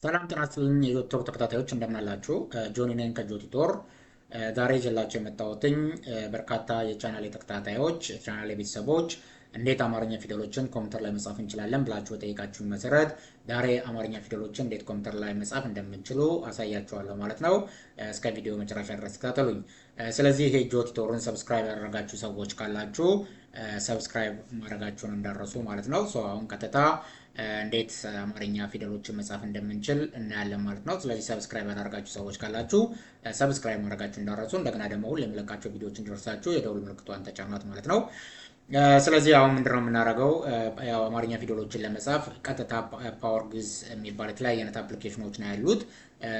ሰላም ጤና ይስጥልኝ የዶክተር ተከታታዮች እንደምን አላችሁ? ጆኒ ነኝ ከጆቲቶር። ዛሬ ይዤላችሁ የመጣሁትኝ በርካታ የቻናሌ ተከታታዮች የቻናሌ ቤተሰቦች እንዴት አማርኛ ፊደሎችን ኮምፒውተር ላይ መጻፍ እንችላለን ብላችሁ በጠየቃችሁኝ መሰረት ዛሬ አማርኛ ፊደሎችን እንዴት ኮምፒውተር ላይ መጻፍ እንደምንችሉ አሳያችኋለሁ ማለት ነው። እስከ ቪዲዮ መጨረሻ ድረስ ተከታተሉኝ። ስለዚህ ይሄ ጆቲቶርን ሰብስክራይብ ያደረጋችሁ ሰዎች ካላችሁ ሰብስክራይብ ማድረጋችሁን እንዳረሱ ማለት ነው። አሁን ቀጥታ እንዴት አማርኛ ፊደሎችን መጻፍ እንደምንችል እናያለን ማለት ነው። ስለዚህ ሰብስክራይብ ያደረጋችሁ ሰዎች ካላችሁ ሰብስክራይብ ማድረጋችሁ እንዳረሱ፣ እንደገና ደግሞ ሁሌ የምለቃቸው ቪዲዮዎች እንዲደርሳችሁ የደውል ምልክቷን ተጫኗት ማለት ነው። ስለዚህ አሁን ምንድነው የምናደርገው? ያው አማርኛ ፊደሎችን ለመጻፍ ቀጥታ ፓወር ግዕዝ የሚባል የተለያየ አይነት አፕሊኬሽኖች ነው ያሉት።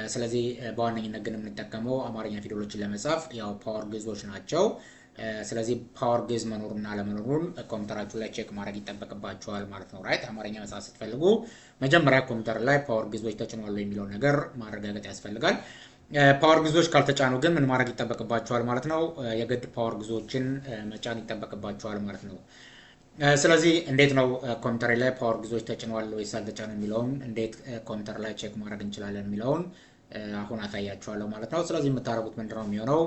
ስለዚህ በዋነኝነት ግን የምንጠቀመው አማርኛ ፊደሎችን ለመጻፍ ያው ፓወር ግዕዞች ናቸው። ስለዚህ ፓወር ግዕዝ መኖሩና አለመኖሩን ኮምፒውተራችሁ ላይ ቼክ ማድረግ ይጠበቅባችኋል ማለት ነው። ራይት አማርኛ መጻፍ ስትፈልጉ መጀመሪያ ኮምፒውተር ላይ ፓወር ግዕዞች ተጭኗል የሚለው ነገር ማረጋገጥ ያስፈልጋል። ፓወር ግዕዞች ካልተጫኑ ግን ምን ማድረግ ይጠበቅባችኋል ማለት ነው? የግድ ፓወር ግዕዞችን መጫን ይጠበቅባችኋል ማለት ነው። ስለዚህ እንዴት ነው ኮምፒውተር ላይ ፓወር ግዕዞች ተጭኗል ወይስ አልተጫኑ የሚለውን እንዴት ኮምፒውተር ላይ ቼክ ማድረግ እንችላለን የሚለውን አሁን አሳያችኋለሁ ማለት ነው። ስለዚህ የምታደርጉት ምንድነው የሚሆነው?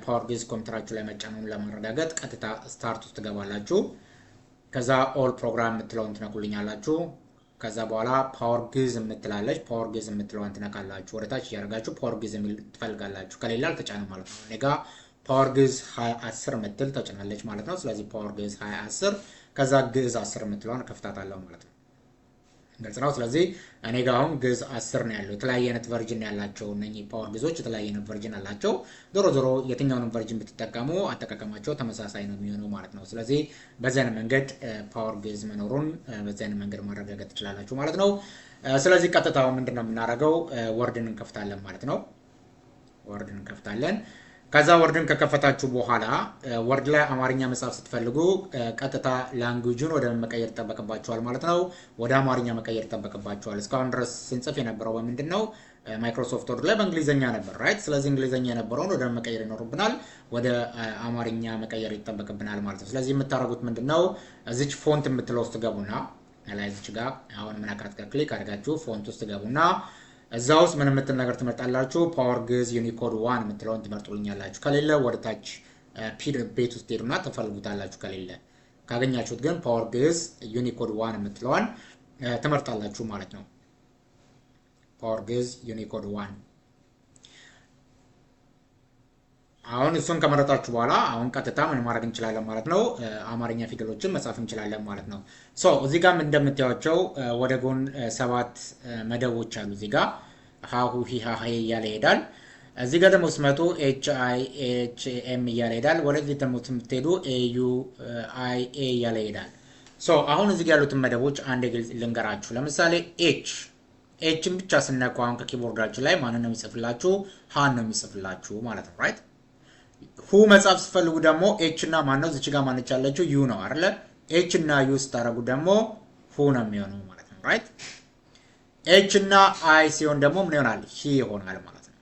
ፓወር ግዕዝ ኮምፒውተራችሁ ላይ መጫኑን ለማረጋገጥ ቀጥታ ስታርት ውስጥ ትገባላችሁ። ከዛ ኦል ፕሮግራም የምትለውን ትነኩልኛላችሁ። ከዛ በኋላ ፓወር ግዕዝ የምትላለች ፓወር ግዕዝ የምትለውን ትነካላችሁ። ወደታች እያደረጋችሁ ፓወር ግዕዝ የሚል ትፈልጋላችሁ። ከሌላ አልተጫነም ማለት ነው። እኔ ጋ ፓወር ግዕዝ 2010 የምትል ተጭናለች ማለት ነው። ስለዚህ ፓወር ግዕዝ 2010 ከዛ ግዕዝ 10 የምትለውን ከፍታታለሁ ማለት ነው። ግልጽ ነው። ስለዚህ እኔ ጋር አሁን ግዕዝ 10 ነው ያለው። የተለያየ አይነት ቨርዥን ያላቸው እነኚህ ፓወር ግዕዞች የተለያየ አይነት ቨርዥን አላቸው። ዞሮ ዞሮ የትኛውንም ቨርዥን ብትጠቀሙ አጠቃቀማቸው ተመሳሳይ ነው የሚሆነው ማለት ነው። ስለዚህ በዚህ አይነት መንገድ ፓወር ግዕዝ መኖሩን በዚህ አይነት መንገድ ማረጋገጥ ትችላላችሁ ማለት ነው። ስለዚህ ቀጥታው ምንድነው የምናደርገው? ወርድን እንከፍታለን ማለት ነው። ወርድን እንከፍታለን። ከዛ ወርድን ከከፈታችሁ በኋላ ወርድ ላይ አማርኛ መጻፍ ስትፈልጉ ቀጥታ ላንጉጁን ወደ መቀየር ይጠበቅባችኋል ማለት ነው። ወደ አማርኛ መቀየር ይጠበቅባችኋል። እስካሁን ድረስ ስንጽፍ የነበረው በምንድን ነው? ማይክሮሶፍት ወርድ ላይ በእንግሊዘኛ ነበር ራይት። ስለዚህ እንግሊዘኛ የነበረውን ወደ መቀየር ይኖርብናል፣ ወደ አማርኛ መቀየር ይጠበቅብናል ማለት ነው። ስለዚህ የምታደርጉት ምንድን ነው? እዚች ፎንት የምትለው ውስጥ ገቡና ላይ እዚች ጋር አሁን ምናካት ጋር ክሊክ አድርጋችሁ ፎንት ውስጥ ገቡና እዛ ውስጥ ምን የምትል ነገር ትመርጣላችሁ? ፓወር ግዕዝ ዩኒኮድ 1 የምትለውን ትመርጡልኛላችሁ። ከሌለ ወደ ታች ቤት ውስጥ ሄዱና ትፈልጉታላችሁ። ከሌለ ካገኛችሁት ግን ፓወር ግዕዝ ዩኒኮድ 1 የምትለዋን ትመርጣላችሁ ማለት ነው። ፓወር ግዕዝ ዩኒኮድ 1 አሁን እሱን ከመረጣችሁ በኋላ አሁን ቀጥታ ምን ማድረግ እንችላለን ማለት ነው? አማርኛ ፊደሎችን መጻፍ እንችላለን ማለት ነው። እዚህ ጋር እንደምታዩቸው ወደ ጎን 7 መደቦች አሉ። እዚህ ጋር ሃሁ ሂ ሃ ሄ እያለ ይሄዳል። እዚህ ጋር ደግሞ ስመጡ ኤች አይ ኤች ኤም እያለ ይሄዳል። ወደዚህ ደግሞ የምትሄዱ ኤ ዩ አይ ኤ እያለ ይሄዳል። አሁን እዚህ ጋር ያሉትን መደቦች አንድ ግልጽ ልንገራችሁ። ለምሳሌ ኤችን ብቻ ስነኩ አሁን ከኪቦርዳችሁ ላይ ማንን ነው የሚጽፍላችሁ? ሃን ነው የሚጽፍላችሁ ማለት ነው ራይት። ሁ መጻፍ ስትፈልጉ ደግሞ ኤች እና ማን ነው? እዚች ጋር ማነች ያለችው? ዩ ነው አይደለ? ኤች እና ዩ ስታረጉ ደግሞ ሁ ነው የሚሆነው ማለት ነው ራይት። ኤች እና አይ ሲሆን ደግሞ ምን ይሆናል? ሂ ይሆናል ማለት ነው።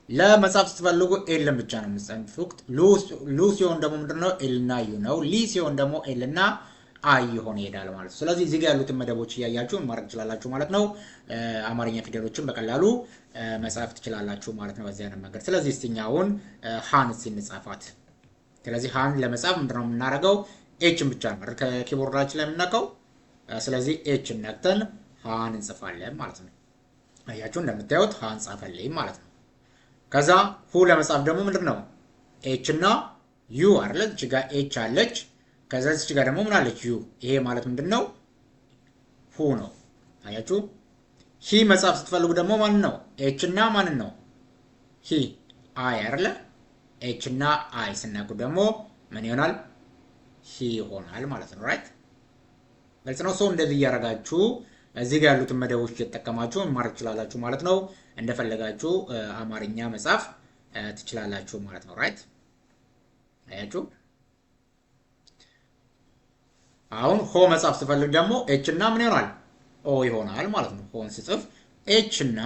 ለመጻፍ ስትፈልጉ ኤልን ብቻ ነው የምትጽፉት። ሉ ሲሆን ደግሞ ምንድነው? ኤል እና ዩ ነው። ሊ ሲሆን ደግሞ ኤል እና አይ ይሆን ይሄዳል ማለት ነው። ስለዚህ እዚህ ጋር ያሉትን መደቦች እያያችሁ ማድረግ ትችላላችሁ ማለት ነው። አማርኛ ፊደሎችን በቀላሉ መጻፍ ትችላላችሁ ማለት ነው በዚህ አይነት መንገድ። ስለዚህ እስቲኛውን ሃን እንጻፋት። ስለዚህ ሃን ለመጻፍ ምንድነው የምናደርገው? ኤችን ብቻ ነው ከኪቦርዳችን ላይ የምናውቀው። ስለዚህ ኤችን ነክተን ሃን እንጽፋለን ማለት ነው። አያችሁ እንደምታዩት ሃን ጻፈልኝ ማለት ነው። ከዛ ሁ ለመጻፍ ደግሞ ምንድነው? ኤች እና ዩ አይደል? እዚህ ጋር ኤች አለች። ከዛ እዚህ ጋር ደግሞ ምን አለች? ዩ። ይሄ ማለት ምንድነው? ሁ ነው። አያችሁ? ሂ መጻፍ ስትፈልጉ ደግሞ ማን ነው? ኤች እና ማን ነው? ሂ አይ አይደለ? ኤች እና አይ ስናቁ ደግሞ ምን ይሆናል? ሂ ይሆናል ማለት ነው ራይት። ግልጽ ነው። እንደዚህ እያደረጋችሁ እዚህ ጋር ያሉትን መደቦች እየተጠቀማችሁ ማድረግ ትችላላችሁ ማለት ነው። እንደፈለጋችሁ አማርኛ መጻፍ ትችላላችሁ ማለት ነው ራይት። አያችሁ? አሁን ሆ መጻፍ ስፈልግ ደግሞ ኤች እና ምን ይሆናል? ኦ ይሆናል ማለት ነው። ሆን ስጽፍ ኤች እና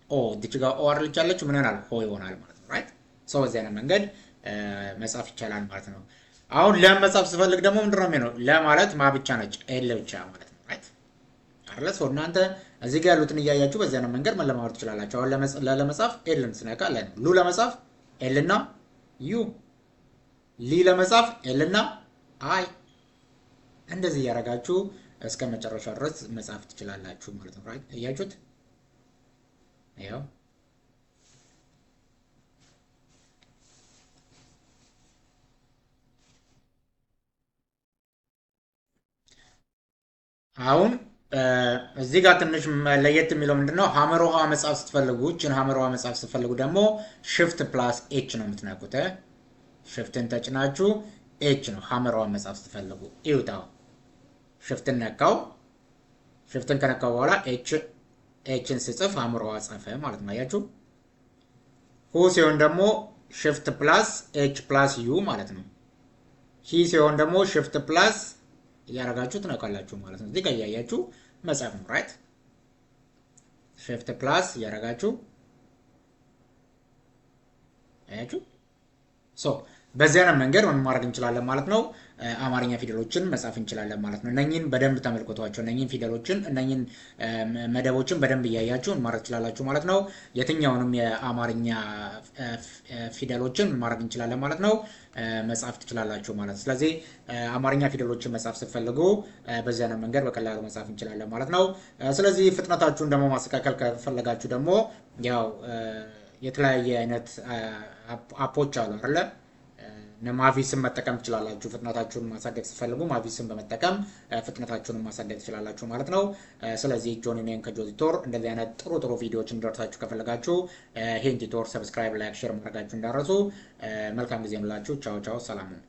ኦ እዚህ ጋር ኦ አርልጭ ያለችው ምን ይሆናል? ሆ ይሆናል ማለት ነው ራይት። በዚህ አይነት መንገድ መጻፍ ይቻላል ማለት ነው። አሁን ለመጻፍ ስፈልግ ደግሞ ምንድነው የሚሆነው? ለማለት ማ ብቻ ነች? ኤል ብቻ ማለት ነው ራይት አይደል? እናንተ እዚህ ጋር ያሉትን እያያችሁ በዚህ አይነት መንገድ መለማመድ ትችላላችሁ። አሁን ለመጻፍ ኤልን ስነካ ሉ ለመጻፍ ኤልና ዩ፣ ሊ ለመጻፍ ኤልና አይ፣ እንደዚህ እያደረጋችሁ እስከ መጨረሻው ድረስ መጻፍ ትችላላችሁ ማለት ነው። ራይት እያችሁት ያው አሁን እዚህ ጋር ትንሽ ለየት የሚለው ምንድነው? ሀመር ውሃ መጻፍ ስትፈልጉ እችን ሀመር ውሃ መጻፍ ስትፈልጉ ደግሞ ሽፍት ፕላስ ኤች ነው የምትነኩት። ሽፍትን ተጭናችሁ ኤች ነው ሀመር ውሃ መጻፍ ስትፈልጉ ይውጣው። ሽፍትን ነካው። ሽፍትን ከነካው በኋላ ኤችን ስጽፍ ሀመር ውሃ ጻፈ ማለት ነው። አያችሁ? ሁ ሲሆን ደግሞ ሽፍት ፕላስ ኤች ፕላስ ዩ ማለት ነው። ሂ ሲሆን ደግሞ ሽፍት ፕላስ እያረጋችሁ ትነካላችሁ ማለት ነው። እዚህ ጋር እያያችሁ መጻፍ ነው። ራይት ሽፍት ፕላስ እያረጋችሁ አያችሁ። ሶ በዚህ አይነት መንገድ ምን ማድረግ እንችላለን ማለት ነው። አማርኛ ፊደሎችን መጻፍ እንችላለን ማለት ነው። እነኚህን በደንብ ተመልክቷቸው፣ እነኚህን ፊደሎችን እነኚህን መደቦችን በደንብ እያያችሁ ማድረግ ትችላላችሁ ማለት ነው። የትኛውንም የአማርኛ ፊደሎችን ማድረግ እንችላለን ማለት ነው። መጻፍ ትችላላችሁ ማለት ነው። ስለዚህ አማርኛ ፊደሎችን መጻፍ ስትፈልጉ በዚህ አይነት መንገድ በቀላሉ መጻፍ እንችላለን ማለት ነው። ስለዚህ ፍጥነታችሁን ደግሞ ማስተካከል ከፈለጋችሁ ደግሞ ያው የተለያየ አይነት አፖች አሉ አይደለ? ማቪስን መጠቀም ትችላላችሁ። ፍጥነታችሁን ማሳደግ ስትፈልጉ ማቪስን በመጠቀም ፍጥነታችሁን ማሳደግ ትችላላችሁ ማለት ነው። ስለዚህ ጆኒ ኔም ከጆዚ ቱቶር እንደዚህ አይነት ጥሩ ጥሩ ቪዲዮዎች እንዲደርሳችሁ ከፈለጋችሁ ይሄን ቱቶር ሰብስክራይብ፣ ላይክ፣ ሼር ማድረጋችሁ እንዳረሱ። መልካም ጊዜ ምላችሁ። ቻው ቻው፣ ሰላም ነው።